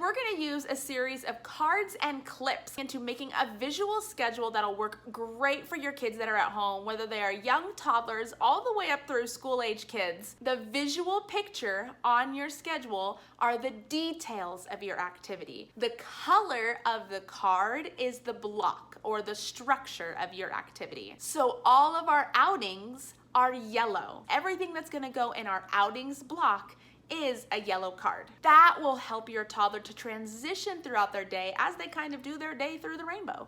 we're gonna use a series of cards and clips into making a visual schedule that'll work great for your kids that are at home, whether they are young toddlers all the way up through school-age kids. The visual picture on your schedule are the details of your activity. The color of the card is the block or the structure of your activity. So all of our outings are yellow. Everything that's gonna go in our outings block is a yellow card. That will help your toddler to transition throughout their day as they kind of do their day through the rainbow.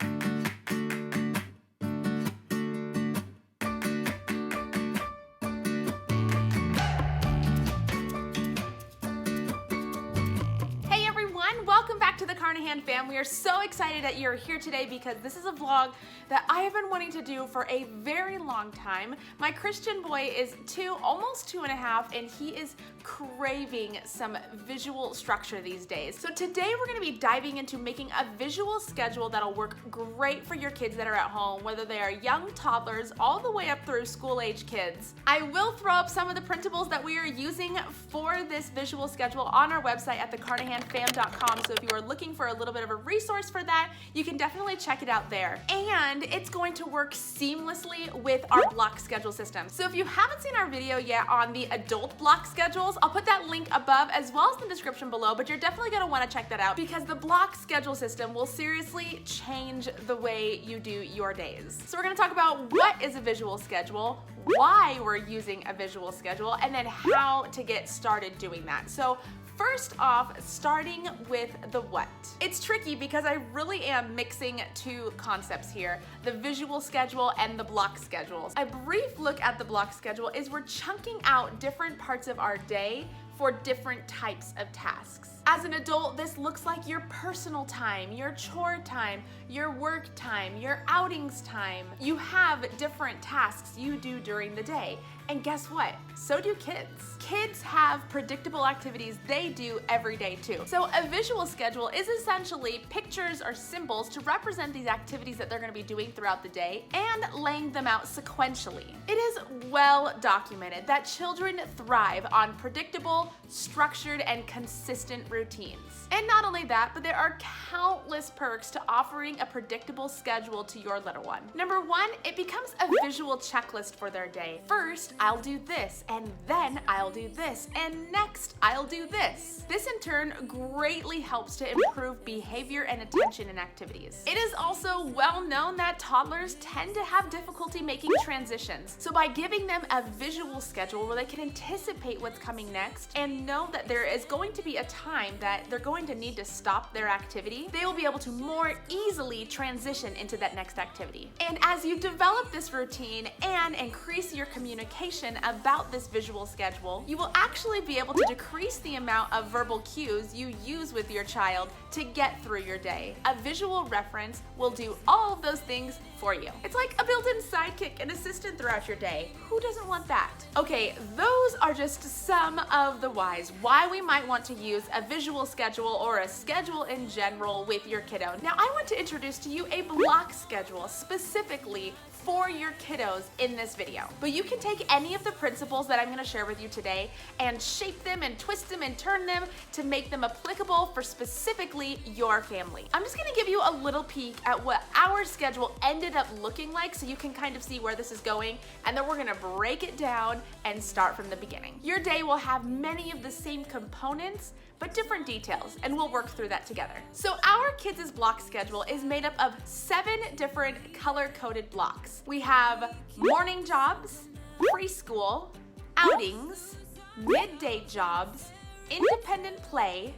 Welcome back to the Carnahan fam. We are so excited that you're here today because this is a vlog that I have been wanting to do for a very long time. My Christian boy is almost 2.5, and he is craving some visual structure these days. So today we're going to be diving into making a visual schedule that'll work great for your kids that are at home, whether they are young toddlers all the way up through school-age kids. I will throw up some of the printables that we are using for this visual schedule on our website at thecarnahanfam.com. So if you are looking for a little bit of a resource for that, you can definitely check it out there. And it's going to work seamlessly with our block schedule system. So if you haven't seen our video yet on the adult block schedules, I'll put that link above as well as in the description below, but you're definitely gonna wanna check that out because the block schedule system will seriously change the way you do your days. So we're gonna talk about what is a visual schedule, why we're using a visual schedule, and then how to get started doing that. So first off, starting with the what. It's tricky because I really am mixing two concepts here, the visual schedule and the block schedules. A brief look at the block schedule is we're chunking out different parts of our day for different types of tasks. As an adult, this looks like your personal time, your chore time, your work time, your outings time. You have different tasks you do during the day. And guess what? So do kids. Kids have predictable activities they do every day too. So a visual schedule is essentially pictures or symbols to represent these activities that they're gonna be doing throughout the day and laying them out sequentially. It is well documented that children thrive on predictable, structured, and consistent routines. And not only that, but there are countless perks to offering a predictable schedule to your little one. Number one, it becomes a visual checklist for their day. First, I'll do this, and then I'll do this, and next I'll do this. This in turn greatly helps to improve behavior and attention in activities. It is also well known that toddlers tend to have difficulty making transitions. So by giving them a visual schedule where they can anticipate what's coming next and know that there is going to be a time that they're going to need to stop their activity, they will be able to more easily transition into that next activity. And as you develop this routine and increase your communication about this visual schedule, you will actually be able to decrease the amount of verbal cues you use with your child to get through your day. A visual reference will do all of those things for you. It's like a built-in sidekick and assistant throughout your day. Who doesn't want that? Okay, those are just some of the whys why we might want to use a visual schedule or a schedule in general with your kiddo. Now I want to introduce to you a block schedule specifically for your kiddos in this video. But you can take any of the principles that I'm gonna share with you today and shape them and twist them and turn them to make them applicable for specifically your family. I'm just gonna give you a little peek at what our schedule ended up looking like so you can kind of see where this is going, and then we're gonna break it down and start from the beginning. Your day will have many of the same components, but different details, and we'll work through that together. So our kids' block schedule is made up of 7 different color-coded blocks. We have morning jobs, preschool, outings, midday jobs, independent play,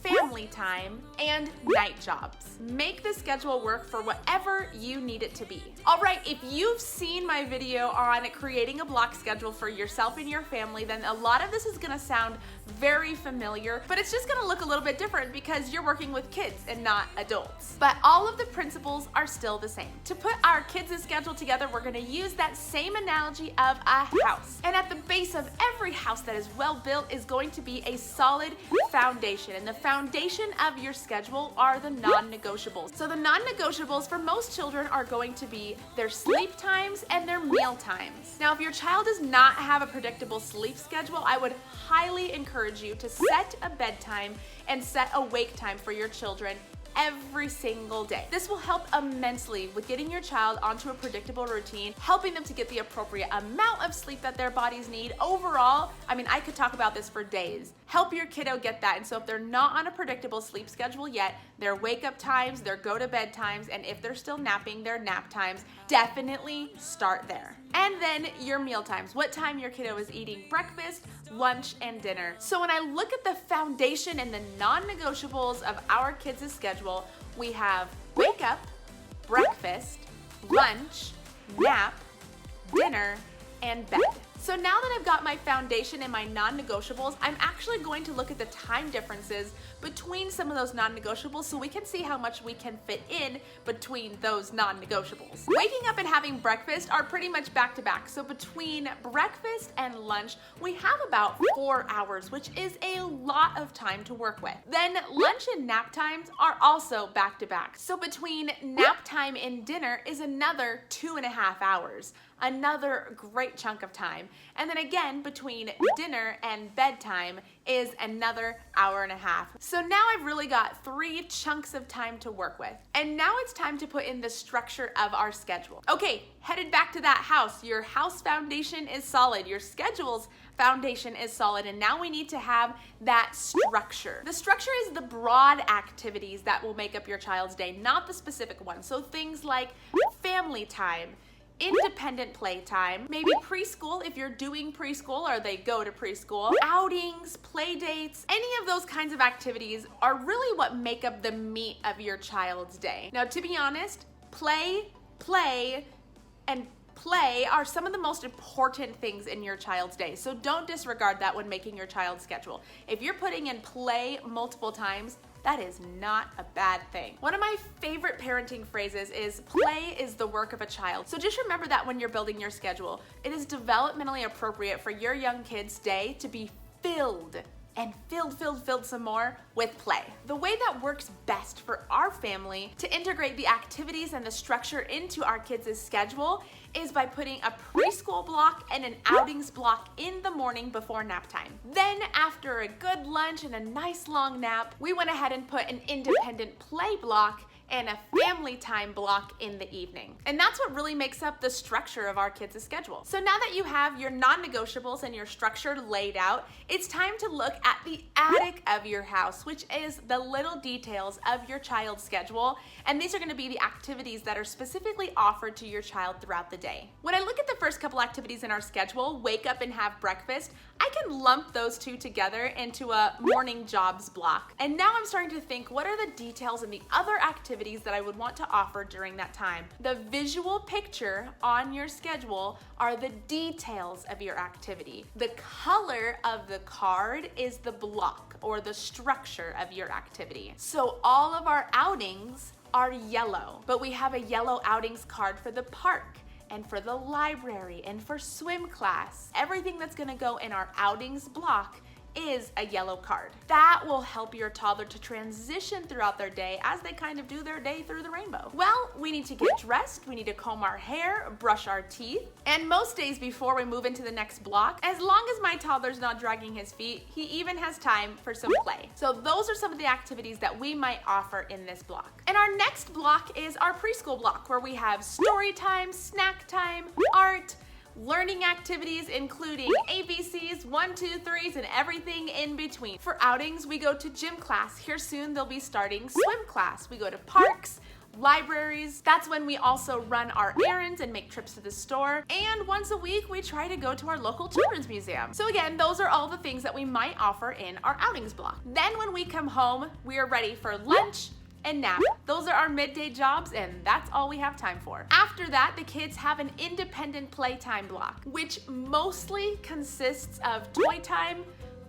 family time, and night jobs. Make the schedule work for whatever you need it to be. All right, if you've seen my video on creating a block schedule for yourself and your family, then a lot of this is gonna sound very familiar, but it's just gonna look a little bit different because you're working with kids and not adults. But all of the principles are still the same. To put our kids' schedule together, we're gonna use that same analogy of a house. And at the base of every house that is well built is going to be a solid foundation, and the foundation foundation of your schedule are the non-negotiables. So the non-negotiables for most children are going to be their sleep times and their meal times. Now, if your child does not have a predictable sleep schedule, I would highly encourage you to set a bedtime and set a wake time for your children every single day. This will help immensely with getting your child onto a predictable routine, helping them to get the appropriate amount of sleep that their bodies need. Overall, I mean, I could talk about this for days. Help your kiddo get that. And so if they're not on a predictable sleep schedule yet, their wake up times, their go to bed times, and if they're still napping, their nap times, definitely start there. And then your meal times, what time your kiddo is eating breakfast, lunch, and dinner. So when I look at the foundation and the non-negotiables of our kids' schedule, we have wake up, breakfast, lunch, nap, dinner, and bed. So now that I've got my foundation and my non-negotiables, I'm actually going to look at the time differences between some of those non-negotiables so we can see how much we can fit in between those non-negotiables. Waking up and having breakfast are pretty much back to back. So between breakfast and lunch, we have about 4 hours, which is a lot of time to work with. Then lunch and nap times are also back to back. So between nap time and dinner is another 2.5 hours. Another great chunk of time. And then again, between dinner and bedtime is another 1.5 hours. So now I've really got 3 chunks of time to work with. And now it's time to put in the structure of our schedule. Okay, headed back to that house. Your house foundation is solid. Your schedule's foundation is solid. And now we need to have that structure. The structure is the broad activities that will make up your child's day, not the specific ones. So things like family time, independent playtime, maybe preschool if you're doing preschool or they go to preschool, outings, play dates, any of those kinds of activities are really what make up the meat of your child's day. Now, to be honest, play are some of the most important things in your child's day. So don't disregard that when making your child's schedule. If you're putting in play multiple times, that is not a bad thing. One of my favorite parenting phrases is play is the work of a child. So just remember that when you're building your schedule. It is developmentally appropriate for your young kid's day to be filled and filled some more with play. The way that works best for our family to integrate the activities and the structure into our kids' schedule is by putting a preschool block and an outings block in the morning before nap time. Then after a good lunch and a nice long nap, we went ahead and put an independent play block and a family time block in the evening. And that's what really makes up the structure of our kids' schedule. So now that you have your non-negotiables and your structure laid out, it's time to look at the attic of your house, which is the little details of your child's schedule. And these are gonna be the activities that are specifically offered to your child throughout the day. When I look at the first couple activities in our schedule, wake up and have breakfast, I can lump those two together into a morning jobs block. And now I'm starting to think, what are the details and the other activities that I would want to offer during that time? The visual picture on your schedule are the details of your activity. The color of the card is the block or the structure of your activity. So all of our outings are yellow, but we have a yellow outings card for the park and for the library and for swim class. Everything that's gonna go in our outings block is a yellow card. That will help your toddler to transition throughout their day as they kind of do their day through the rainbow. Well, we need to get dressed, we need to comb our hair, brush our teeth, and most days before we move into the next block, as long as my toddler's not dragging his feet, he even has time for some play. So those are some of the activities that we might offer in this block. And our next block is our preschool block, where we have story time, snack time, art, learning activities including ABCs, 1, 2, 3s, and everything in between. For outings, we go to gym class. Here soon they'll be starting swim class. We go to parks, libraries. That's when we also run our errands and make trips to the store. And once a week, we try to go to our local children's museum. So again, those are all the things that we might offer in our outings block. Then when we come home, we are ready for lunch and nap. Those are our midday jobs, and that's all we have time for. After that, the kids have an independent playtime block, which mostly consists of toy time,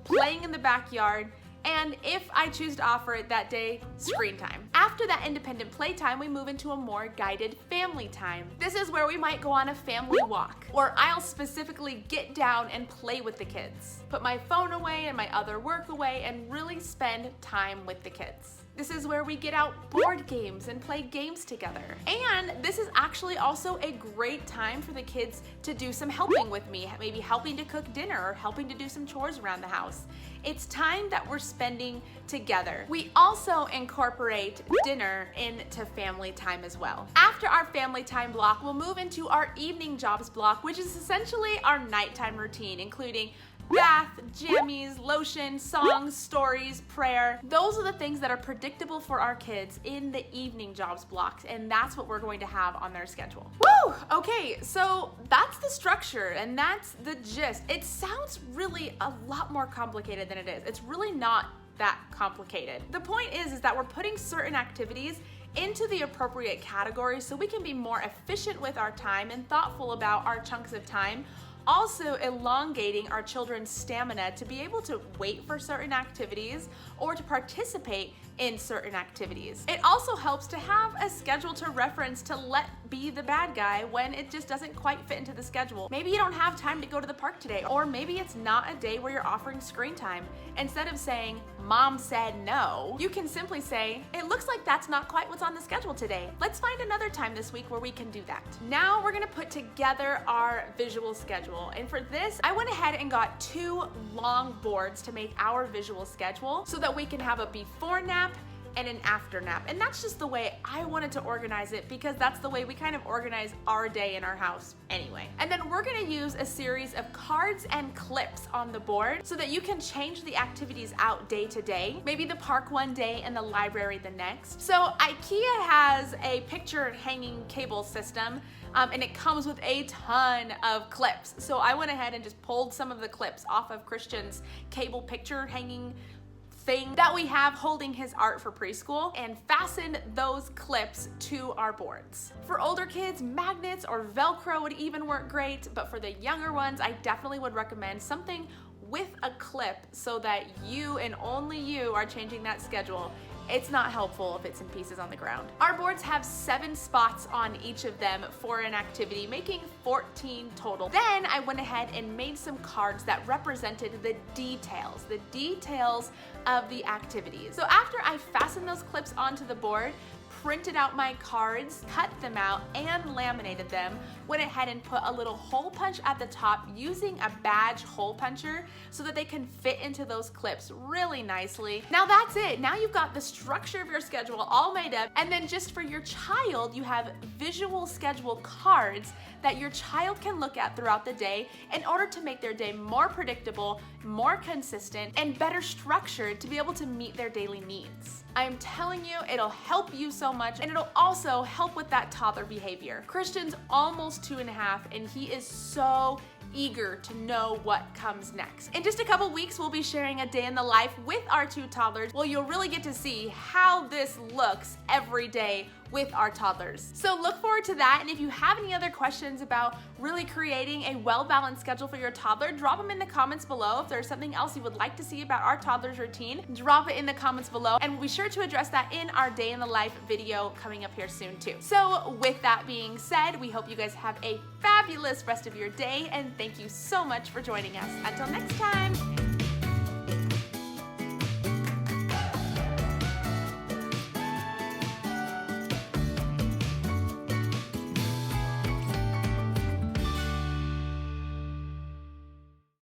playing in the backyard, and if I choose to offer it that day, screen time. After that independent playtime, we move into a more guided family time. This is where we might go on a family walk, or I'll specifically get down and play with the kids, put my phone away and my other work away, and really spend time with the kids. This is where we get out board games and play games together. And this is actually also a great time for the kids to do some helping with me, maybe helping to cook dinner or helping to do some chores around the house. It's time that we're spending together. We also incorporate dinner into family time as well. After our family time block, we'll move into our evening jobs block, which is essentially our nighttime routine, including bath, jammies, lotion, songs, stories, prayer. Those are the things that are predictable for our kids in the evening jobs blocks, and that's what we're going to have on their schedule. Woo! Okay, so that's the structure and that's the gist. It sounds really a lot more complicated than it is. It's really not that complicated. The point is that we're putting certain activities into the appropriate categories so we can be more efficient with our time and thoughtful about our chunks of time, also elongating our children's stamina to be able to wait for certain activities or to participate in certain activities. It also helps to have a schedule to reference to let be the bad guy when it just doesn't quite fit into the schedule. Maybe you don't have time to go to the park today, or maybe it's not a day where you're offering screen time. Instead of saying, "Mom said no," you can simply say, "It looks like that's not quite what's on the schedule today. Let's find another time this week where we can do that." Now we're gonna put together our visual schedule. And for this, I went ahead and got 2 long boards to make our visual schedule so that we can have a before nap and an after nap. And that's just the way I wanted to organize it, because that's the way we kind of organize our day in our house anyway. And then we're gonna use a series of cards and clips on the board so that you can change the activities out day to day. Maybe the park one day and the library the next. So IKEA has a picture hanging cable system, and it comes with a ton of clips. So I went ahead and just pulled some of the clips off of Christian's cable picture hanging thing that we have holding his art for preschool and fastened those clips to our boards. For older kids, magnets or Velcro would even work great, but for the younger ones, I definitely would recommend something with a clip so that you and only you are changing that schedule. It's not helpful if it's in pieces on the ground. Our boards have 7 spots on each of them for an activity, making 14 total. Then I went ahead and made some cards that represented the details of the activities. So after I fastened those clips onto the board, printed out my cards, cut them out, and laminated them, went ahead and put a little hole punch at the top using a badge hole puncher so that they can fit into those clips really nicely. Now that's it. Now you've got the structure of your schedule all made up, and then just for your child, you have visual schedule cards that your child can look at throughout the day in order to make their day more predictable, more consistent, and better structured to be able to meet their daily needs. I am telling you, it'll help you so much, and it'll also help with that toddler behavior. Christian's almost 2.5, and he is so eager to know what comes next. In just a couple weeks, we'll be sharing a day in the life with our 2 toddlers. Well, you'll really get to see how this looks every day with our toddlers. So look forward to that, and if you have any other questions about really creating a well-balanced schedule for your toddler, drop them in the comments below. If there's something else you would like to see about our toddler's routine, drop it in the comments below, and we'll be sure to address that in our day in the life video coming up here soon too. So with that being said, we hope you guys have a fabulous rest of your day, and thank you so much for joining us. Until next time.